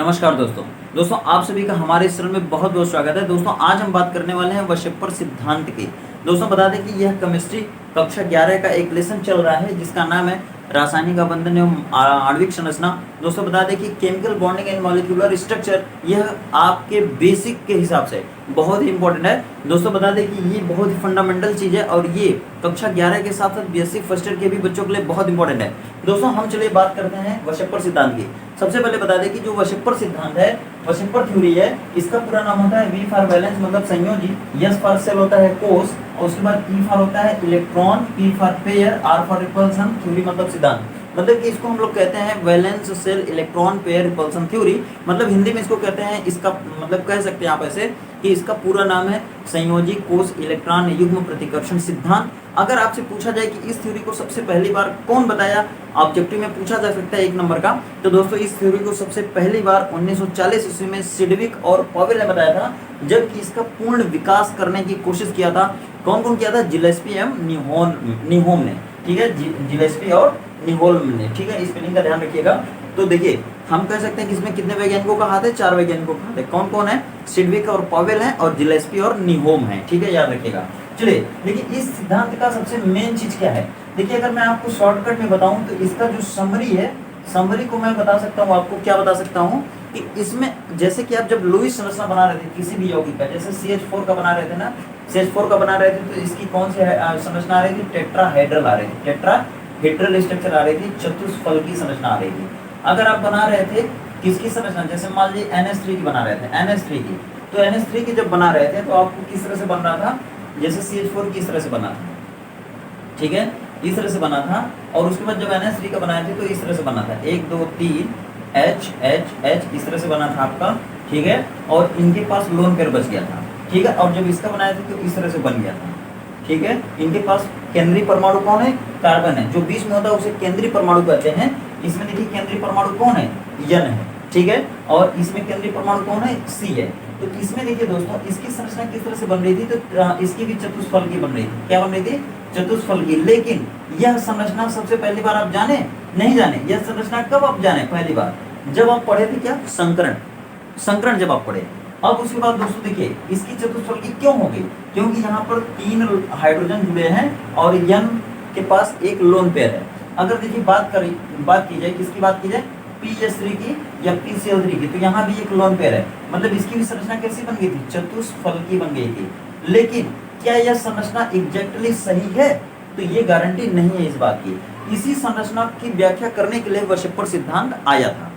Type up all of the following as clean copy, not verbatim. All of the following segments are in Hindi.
नमस्कार दोस्तों आप सभी का हमारे इस चैनल में बहुत बहुत स्वागत है। दोस्तों आज हम बात करने वाले हैं वशेपर सिद्धांत की। दोस्तों बता दें कि यह केमिस्ट्री कक्षा 11 का एक लेसन चल रहा है जिसका नाम है रासायनिक आबंधन एवं आणविक संरचना। दोस्तों बता दें कि chemical bonding and molecular structure यह आपके बेसिक के हिसाब से बहुत ही इंपॉर्टेंट है। दोस्तों बता दें कि ये बहुत ही फंडामेंटल चीज़ है और ये कक्षा 11 के साथ साथ बीएससी फर्स्ट ईयर के भी बच्चों के लिए बहुत इंपॉर्टेंट है। दोस्तों हम चलिए बात करते हैं वशेपर सिद्धांत की। सबसे पहले बता दें कि जो वशेपर सिद्धांत है, वशेपर थ्योरी है, इसका पूरा नाम होता है वी फॉर वैलेंस मतलब संयोजी, एस फॉर सेल होता है कोष, और उसके बाद ई फॉर होता है electron, P for pair, R for repulsion, theory मतलब सिद्धांत। मतलब कि इसको हम लोग कहते हैं valence shell electron pair repulsion theory. मतलब हिंदी में इसको कहते हैं, इसका मतलब कह सकते हैं आप ऐसे कि इसका पूरा नाम है संयोजी कोष इलेक्ट्रॉन युग्म प्रतिकर्षण सिद्धांत। अगर आपसे पूछा जाए कि इस थ्योरी को सबसे पहली बार कौन बताया, ऑब्जेक्टिव में पूछा जा सकता है 1 नंबर का, तो दोस्तों इस थ्योरी को सबसे पहली बार 1940 ईस्वी में सिडविक और पॉवेल ने बताया था, जबकि इसका पूर्ण विकास करने की कोशिश किया था कौन कौन किया था, जिलेस्पी एवं निहोम ने। ठीक है, जिलेस्पी और निहोल्म ने। ठीक है, स्पेलिंग का ध्यान रखिएगा। तो देखिए हम कह सकते हैं कि इसमें कितने वैज्ञानिकों का हाथ है, 4 वैज्ञानिकों का हाथ है। कौन कौन है, सिडविक और पॉवेल है और जिलेस्पी और निहोम है। ठीक है, याद रखिएगा। चलिए देखिए इस सिद्धांत का सबसे मेन चीज क्या है। देखिए अगर मैं आपको शॉर्टकट में बताऊं तो इसका जो समरी है, समरी को मैं बता सकता हूं आपको, क्या बता सकता हूं कि इसमें जैसे कि आप जब लुईस संरचना बना रहे थे किसी भी यौगिक का, जैसे CH4 का बना रहे थे ना, CH4 का बना रहे थे तो इसकी कौन सी संरचना आ रही थी, टेट्राहेड्रल आ रही थी, टेट्राहेड्रल स्ट्रक्चर आ रही थी, चतुष्फलकी संरचना आ रही थी। अगर आप बना रहे थे किसकी संरचना, जैसे मान लीजिए NH3 की बना रहे थे, NH3 की, तो NH3 की जब बना रहे थे तो आपको किस तरह से बन रहा था, जैसे CH4 की इस तरह से बना था। ठीक है, इस तरह से बना था, और उसके बाद जब NH3 का बनाए थे तो इस तरह से बना था, 1 2 3 H H H इस तरह से बना था आपका। ठीक है, और इनके पास लोन पेयर बच गया था। ठीक है, और जब इसका बनाया था तो इस तरह से बन गया था। ठीक है, इनके पास केंद्रीय परमाणु कौन है, कार्बन है, जो बीच में होता है उसे केंद्रीय परमाणु कहते हैं। इसमें देखिए केंद्रीय परमाणु कौन है, N है। ठीक है, और इसमें केंद्रीय परमाणु कौन है, C है। तो इसमें देखिए दोस्तों इसकी संरचना किस तरह से बन रही थी, तो इसकी भी चतुष्फलकी बन रही थी। क्या बन रही थी, चतुष्फलकी। लेकिन यह संरचना सबसे पहली बार आप जाने नहीं जाने, यह संरचना कब आप जाने, पहली बार जब आप पढ़े थे क्या, संकरण जब आप पढ़े। अब उसके बाद दोस्तों देखिए इसकी चतुष्फलकी क्यों हो गई, क्योंकि यहाँ पर 3 हाइड्रोजन जुड़े हैं और N के पास एक लोन पेयर है। अगर देखिए बात की जाए, किसकी बात की जाए, PH3 की या PCl3 की, तो यहाँ भी एक लोन पेयर है। मतलब इसकी भी संरचना कैसी बन गई थी, चतुष्फलकी बन गई थी। लेकिन क्या यह संरचना एग्जैक्टली सही है, तो ये गारंटी नहीं है इस बात की। इसी संरचना की व्याख्या करने के लिए वशेपर सिद्धांत आया था।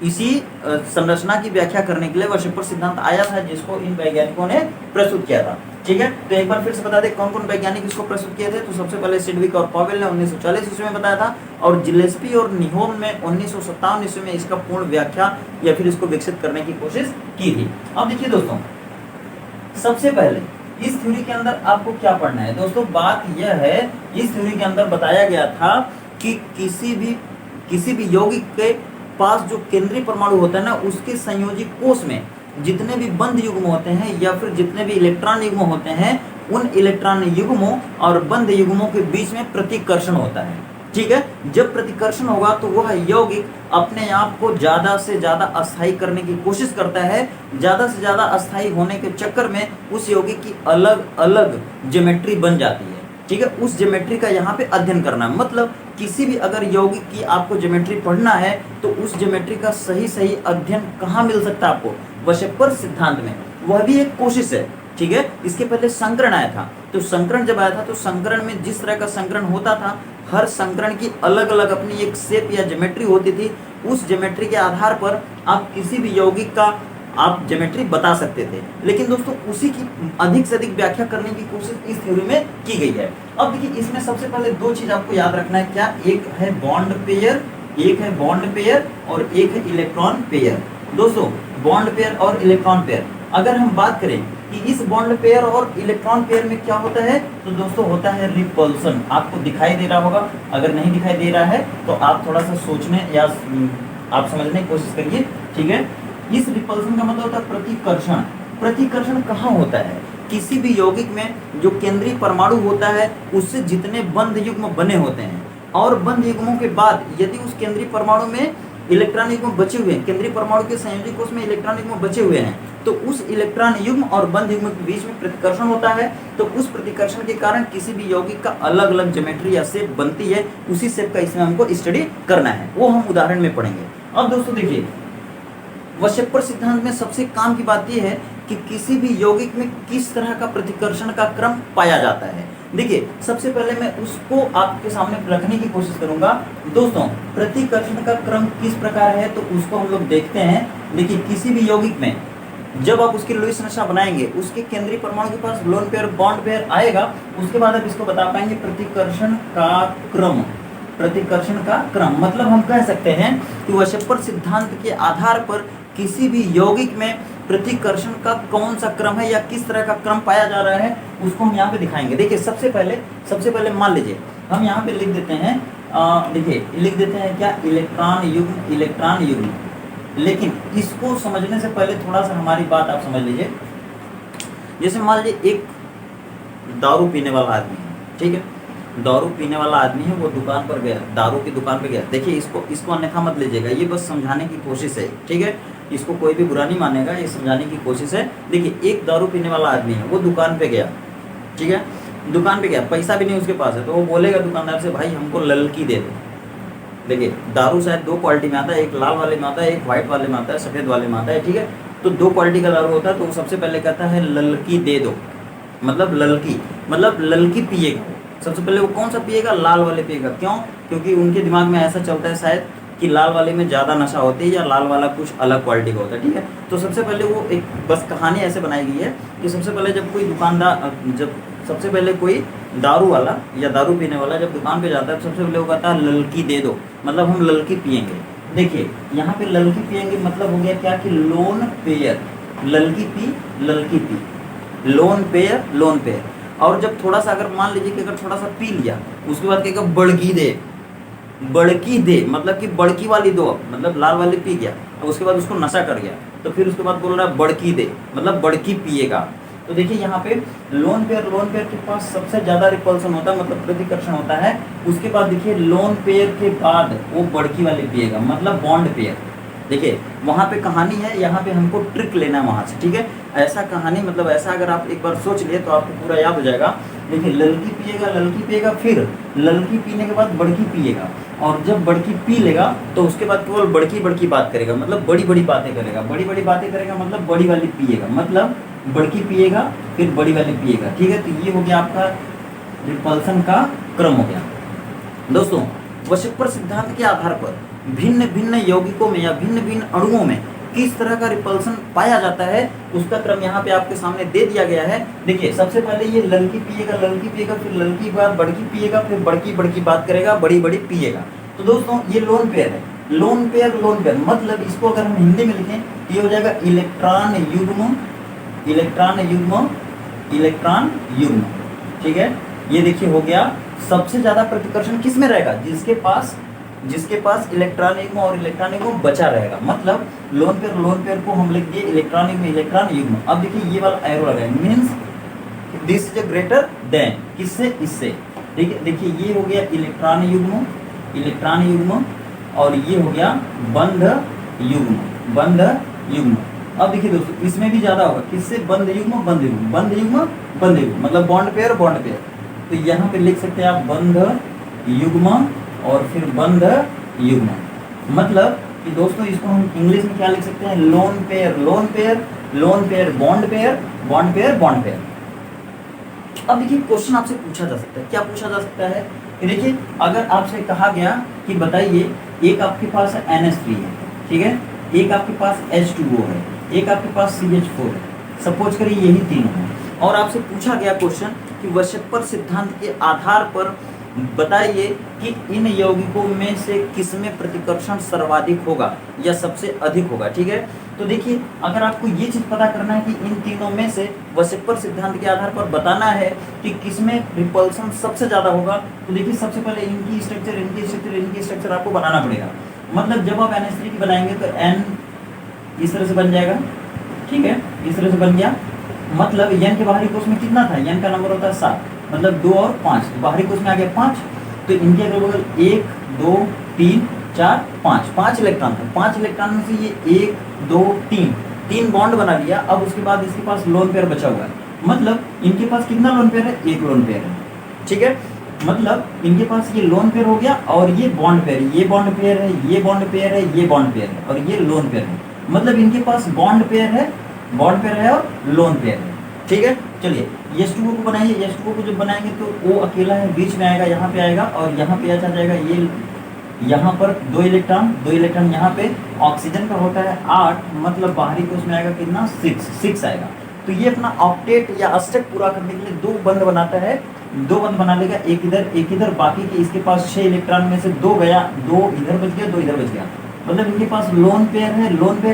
इसी संरचना की व्याख्या करने के लिए वशेपर सिद्धांत आया था, जिसको इन वैज्ञानिकों ने प्रस्तुत किया था। ठीक है, तो एक बार फिर से बता दें कौन कौन वैज्ञानिक इसको प्रस्तुत किए थे। तो सबसे पहले सिडविक और पॉवेल ने 1940 ईस्वी में बताया था, और जिलेस्पी और निहोम ने 1957 ईस्वी में इसका पूर्ण व्याख्या या फिर इसको विकसित करने की कोशिश की थी। अब देखिए दोस्तों सबसे पहले इस थ्योरी के अंदर आपको क्या पढ़ना है। दोस्तों बात यह है, इस थ्योरी के अंदर बताया गया था कि किसी भी यौगिक के पास जो केंद्रीय परमाणु होता है ना, उसके संयोजी कोष में जितने भी बंध युग्म होते हैं या फिर जितने भी इलेक्ट्रॉन युग्म होते हैं, उन इलेक्ट्रॉन युग्मों और बंध युग्मों के बीच में प्रतिकर्षण होता है। ठीक है, जब प्रतिकर्षण होगा तो वह यौगिक अपने आप को ज्यादा से ज्यादा अस्थायी करने की कोशिश करता है। ज्यादा से ज्यादा अस्थायी होने के चक्कर में उस यौगिक की अलग अलग ज्योमेट्री बन जाती है। ठीक है, उस ज्योमेट्री का यहाँ पे अध्ययन करना है। मतलब किसी भी अगर यौगिक की आपको ज्योमेट्री पढ़ना है तो उस ज्योमेट्री का सही अध्ययन कहाँ मिल सकता है आपको, वशेपर सिद्धांत में। वह भी एक कोशिश है। ठीक है, इसके पहले संकरण आया था, तो संकरण जब आया था तो संकरण में जिस तरह का संकरण होता था, हर संकरण की अलग अलग अपनी एक शेप या ज्योमेट्री होती थी। उस ज्योमेट्री के आधार पर आप किसी भी यौगिक का आप ज्योमेट्री बता सकते थे। लेकिन दोस्तों उसी की अधिक से अधिक व्याख्या करने की कोशिश इस थ्योरी में की गई है। अब देखिए इसमें सबसे पहले 2 चीज आपको याद रखना है। क्या, एक है बॉन्ड पेयर और एक है इलेक्ट्रॉन पेयर। दोस्तों बॉन्ड पेयर और इलेक्ट्रॉन पेयर, अगर हम बात करें कि इस बॉन्ड पेयर और इलेक्ट्रॉन पेयर में क्या होता है, तो दोस्तों होता है रिपल्सन। आपको दिखाई दे रहा होगा, अगर नहीं दिखाई दे रहा है तो आप थोड़ा सा सोचने या आप समझने की कोशिश करिए। ठीक है, इस रिपल्सन का मतलब होता है प्रतिकर्षण। प्रतिकर्षण कहाँ होता है, किसी भी यौगिक में जो केंद्रीय परमाणु होता है उससे जितने बंध युग्म बने होते हैं, और बंध युग्मों के बाद यदि उस केंद्रीय परमाणु में इलेक्ट्रॉन युग्म बचे हुए हैं, केंद्रीय परमाणु के संयोजी कोष में इलेक्ट्रॉन युग्म बचे हुए हैं, तो उस इलेक्ट्रॉन युग्म और बंध युग्म के बीच में प्रतिकर्षण होता है। तो उस प्रतिकर्षण के कारण किसी भी यौगिक का अलग अलग ज्योमेट्री या शेप बनती है, उसी शेप का इसमें हमको स्टडी करना है, वो हम उदाहरण में पढ़ेंगे। अब दोस्तों देखिए, वशेपर सिद्धांत में सबसे काम की बात यह है कि किसी भी यौगिक में किस तरह का प्रतिकर्षण का क्रम पाया जाता है। देखिए, सबसे पहले मैं उसको आपके सामने रखने की कोशिश करूंगा। दोस्तों, प्रतिकर्षण का क्रम किस प्रकार है तो उसको हम लोग देखते हैं। देखिए, किसी भी यौगिक में जब आप उसकी लुईस नशा बनाएंगे, उसके केंद्रीय परमाणु के पास लोन पेयर बॉन्ड पेयर आएगा, उसके बाद आप इसको बता पाएंगे प्रतिकर्षण का क्रम। प्रतिकर्षण का क्रम मतलब हम कह सकते हैं कि वशेपर सिद्धांत के आधार पर किसी भी यौगिक में प्रतिकर्षण का कौन सा क्रम है या किस तरह का क्रम पाया जा रहा है, उसको हम यहाँ पे दिखाएंगे। देखिए, सबसे पहले मान लीजिए हम यहाँ पे लिख देते हैं, देखिए लिख देते हैं क्या, इलेक्ट्रॉन युग्म। लेकिन इसको समझने से पहले थोड़ा सा हमारी बात आप समझ लीजिए। जैसे मान लीजिए एक दारू पीने वाला आदमी है, ठीक है, दारू पीने वाला आदमी है, वो दुकान पर गया, दारू की दुकान पर गया। देखिए, इसको अन्यथा मत लीजिएगा, ये बस समझाने की कोशिश है, ठीक है, इसको कोई भी बुरा नहीं मानेगा, ये समझाने की कोशिश है। देखिए, एक दारू पीने वाला आदमी है, वो दुकान पे गया, ठीक है, दुकान पे गया, पैसा भी नहीं उसके पास है, तो वो बोलेगा दुकानदार से, भाई हमको ललकी दे दो। देखिए, दारू शायद दो क्वालिटी में आता है, एक लाल वाले में आता है, एक व्हाइट वाले में आता है, सफ़ेद वाले में आता है, ठीक है। तो दो क्वालिटी का दारू होता है, तो वो सबसे पहले कहता है ललकी दे दो, मतलब ललकी पिएगा। सबसे पहले वो कौन सा पिएगा, लाल वाले पिएगा। क्यों? क्योंकि उनके दिमाग में ऐसा चलता है शायद कि लाल वाले में ज़्यादा नशा होती है या लाल वाला कुछ अलग क्वालिटी का होता है, ठीक है। तो सबसे पहले वो एक बस कहानी ऐसे बनाई गई है कि सबसे पहले जब कोई दुकानदार, जब सबसे पहले कोई दारू वाला या दारू पीने वाला जब दुकान पे जाता है, तो सबसे पहले वो कहता है ललकी दे दो, मतलब हम ललकी पिएंगे। देखिए, यहाँ पे ललकी पिएंगे मतलब हो गया क्या कि लोन पेयर, ललकी पी, लोन पेयर। और जब थोड़ा सा अगर मान लीजिए कि अगर थोड़ा सा पी लिया, उसके बाद कहेगा बड़की दे, मतलब कि बड़की वाली दो, मतलब लाल वाली पी गया, और उसके बाद उसको नशा कर गया, तो फिर उसके बाद बोल रहा है बड़की दे, मतलब बड़की पिएगा। तो देखिए, यहाँ पे लोन पेयर के पास सबसे ज़्यादा रिपल्सन होता है, मतलब प्रतिकर्षण होता है। उसके बाद देखिए, लोन पेयर के बाद वो बड़की वाली पिएगा, मतलब बॉन्ड पेयर। देखिए, वहाँ पे कहानी है, यहाँ पे हमको ट्रिक लेना है वहाँ से, ठीक है। ऐसा कहानी मतलब ऐसा अगर आप एक बार सोच लिए तो आपको पूरा याद हो जाएगा। देखिए, ललकी पिएगा, फिर ललकी पीने के बाद बड़की पिएगा, और जब बड़की पी लेगा तो उसके बाद केवल बड़की बात करेगा, मतलब बड़ी बातें करेगा, मतलब बड़ी वाली पिएगा, मतलब बड़की पिएगा फिर बड़ी वाली पिएगा, ठीक है। तो ये हो गया आपका रिपल्सन का क्रम हो गया। दोस्तों, वशेपर सिद्धांत के आधार पर भिन्न भिन्न यौगिकों में या भिन्न भिन्न अणुओं में किस तरह का रिपल्सन पाया जाता है, उसका क्रम यहाँ पे आपके सामने दे दिया गया है। देखिए, सबसे पहले ये ललकी पिएगा, फिर ललकी के बाद बड़की पिएगा, फिर बड़की बात करेगा, बड़ी पिएगा। तो दोस्तों, ये लोन पेयर है, लोन पेयर मतलब इसको अगर हम हिंदी में लिखें तो ये हो जाएगा इलेक्ट्रॉन युग्म, ठीक है। ये देखिए हो गया। सबसे ज्यादा प्रतिकर्षण किस में रहेगा, जिसके पास इलेक्ट्रॉन युग्म और इलेक्ट्रॉन युग्म बचा रहेगा, मतलब लोन पेयर को हम लिख दिए इलेक्ट्रॉन युग्म। अब देखिए, ये वाला एरो लगा है, means this is greater than, किससे, इससे, ठीक है। देखिए, ये हो गया इलेक्ट्रॉन युग्म, और ये हो गया बंध युग्म। अब देखिए दोस्तों, इसमें भी ज्यादा होगा, किससे, बंध युग्म, मतलब बॉन्ड पेयर। तो यहाँ पे लिख सकते हैं आप बंध युग्म और फिर बंध युग्म, मतलब कि दोस्तों इसको हम इंग्लिश में क्या लिख सकते हैं, लोन पेयर, बॉन्ड पेयर। अब देखिए, क्वेश्चन आपसे पूछा जा सकता है, क्या पूछा जा सकता है कि देखिए, अगर आपसे कहा गया कि बताइए, एक आपके पास NH3 है, ठीक है, एक आपके पास H2O है, एक आपके पास CH4 है, सपोज करिए यही तीनों है, और आपसे पूछा गया क्वेश्चन कि वशेपर सिद्धांत के आधार पर बताइए कि इन यौगिकों में से किसमें प्रतिकर्षण सर्वाधिक होगा या सबसे अधिक होगा, ठीक है। तो देखिए, अगर आपको ये चीज पता करना है कि इन तीनों में से वशेपर सिद्धांत के आधार पर बताना है कि किसमें रिपल्सन सबसे ज्यादा होगा, तो देखिए, सबसे पहले इनकी स्ट्रक्चर आपको बनाना पड़ेगा। मतलब जब आप NH3 की बनाएंगे तो N इस तरह से बन जाएगा, ठीक है, इस तरह से बन गया। मतलब N के बाहरी कोष में कितना था, N का नंबर होता है 7, मतलब 2 और 5, तो बाहरी कोष में आ गया 5, तो इनके अगल बगल 1 2 3 4 5 5 इलेक्ट्रॉन था। 5 इलेक्ट्रॉन में से ये 1 2 3 बॉन्ड बना लिया। अब उसके बाद इसके पास लोन पेयर बचा हुआ है, मतलब इनके पास कितना लोन पेयर है, एक लोन पेयर है, ठीक है। मतलब इनके पास ये लोन पेयर हो गया और ये बॉन्ड पेयर, ये बॉन्ड पेयर है, ये बॉन्ड पेयर है, ये बॉन्ड पेयर है और ये लोन पेयर है। मतलब इनके पास बॉन्ड पेयर है, बॉन्ड पेयर है और लोन पेयर है, ठीक है। चलिए H2O को बनाइए। H2O को जब बनाएंगे तो O अकेला है, बीच में आएगा, यहाँ पे आएगा और यहाँ पे आ जाएगा ये, यहाँ पर 2 इलेक्ट्रॉन यहाँ पे। ऑक्सीजन का होता है 8, मतलब बाहरी को उसमें आएगा कितना, 6 आएगा। तो ये अपना ऑक्टेट या अष्टक पूरा करने के लिए 2 बंद बनाता है, 2 बंद बना लेगा, एक इधर, बाकी के इसके पास 6 इलेक्ट्रॉन में से 2 गया, 2 इधर बच गया, 2 इधर बच गया। मतलब इनके पास लोन पेयर है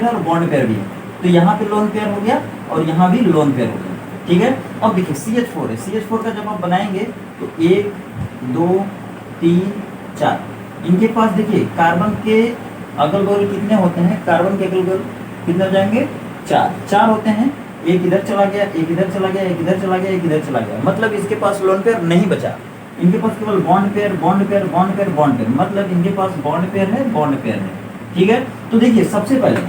और बॉन्ड पेयर भी है। तो यहाँ पे लोन पेयर हो गया और यहाँ भी लोन पेयर हो गया, ठीक है। अब देखिए CH4 है, CH4 का जब आप बनाएंगे तो 1 2 3 4, इनके पास देखिए कार्बन के अगल बगल कितने होते हैं, कार्बन के अगल बगल कितने हो जाएंगे, 4 होते हैं। एक इधर चला गया, एक इधर चला गया, एक इधर चला गया, एक इधर चला गया, मतलब इसके पास लोन पेयर नहीं बचा। इनके पास केवल बॉन्ड पेयर, मतलब इनके पास बॉन्ड पेयर है, ठीक है। तो देखिए सबसे पहले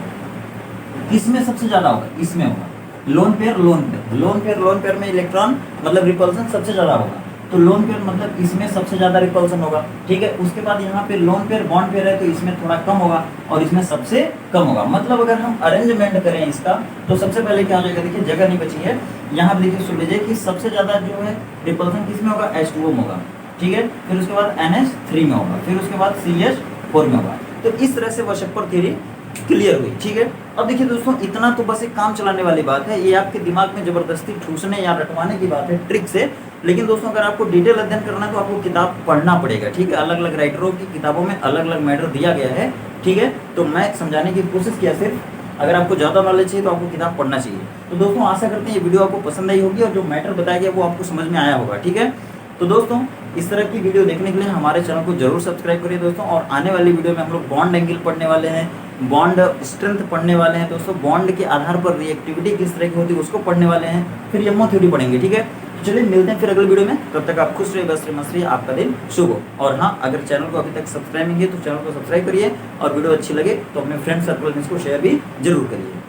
किसमें सबसे ज्यादा होगा, इसमें होगा लोन पेयर में इलेक्ट्रॉन मतलब रिपल्सन सबसे ज्यादा होगा। तो लोन पेयर मतलब इसमें सबसे ज्यादा रिपल्सन होगा, ठीक है। उसके बाद यहाँ पे लोन पेयर बॉन्ड पेयर है तो इसमें थोड़ा कम होगा और इसमें सबसे कम होगा। मतलब अगर हम अरेंजमेंट करें इसका तो सबसे पहले क्या हो जाएगा, देखिए जगह नहीं बची है, यहाँ पे देखिए सुन लीजिए कि सबसे ज्यादा जो है रिपल्सन किसमें होगा, H2O में होगा, ठीक है। फिर उसके बाद NH3 में होगा, फिर उसके बाद CH4 में होगा। तो इस तरह से वशेपर थ्योरी क्लियर हुई, ठीक है। अब देखिए दोस्तों इतना तो बस एक काम चलाने वाली बात है, ये आपके दिमाग में जबरदस्ती ठूसने या रटवाने की बात है ट्रिक से। लेकिन दोस्तों अगर आपको डिटेल अध्ययन करना है तो आपको किताब पढ़ना पड़ेगा, ठीक है। अलग अलग राइटरों की किताबों में अलग अलग मैटर दिया गया है, ठीक है। तो मैं समझाने की कोशिश किया सिर्फ, अगर आपको ज़्यादा नॉलेज चाहिए तो आपको किताब पढ़ना चाहिए। तो दोस्तों आशा करते हैं ये वीडियो आपको पसंद आई होगी और जो मैटर बताया गया वो आपको समझ में आया होगा, ठीक है। तो दोस्तों इस तरह की वीडियो देखने के लिए हमारे चैनल को जरूर सब्सक्राइब करिए दोस्तों। और आने वाली वीडियो में हम लोग बॉन्ड एंगल पढ़ने वाले हैं, बॉन्ड स्ट्रेंथ पढ़ने वाले हैं दोस्तों, बॉन्ड के आधार पर रिएक्टिविटी किस तरह की होती है उसको पढ़ने वाले हैं, फिर यमो थ्योरी पढ़ेंगे, ठीक है। तो चलिए मिलते हैं फिर अगले वीडियो में, तब तक आप खुश रहिए, बस रहिए, मस्त रहिए, आपका दिन शुभ हो। और हाँ, अगर चैनल को अभी तक सब्सक्राइब नहीं किया तो चैनल को सब्सक्राइब करिए और वीडियो अच्छी लगे तो अपने फ्रेंड सर्कल में इसको शेयर भी जरूर करिए।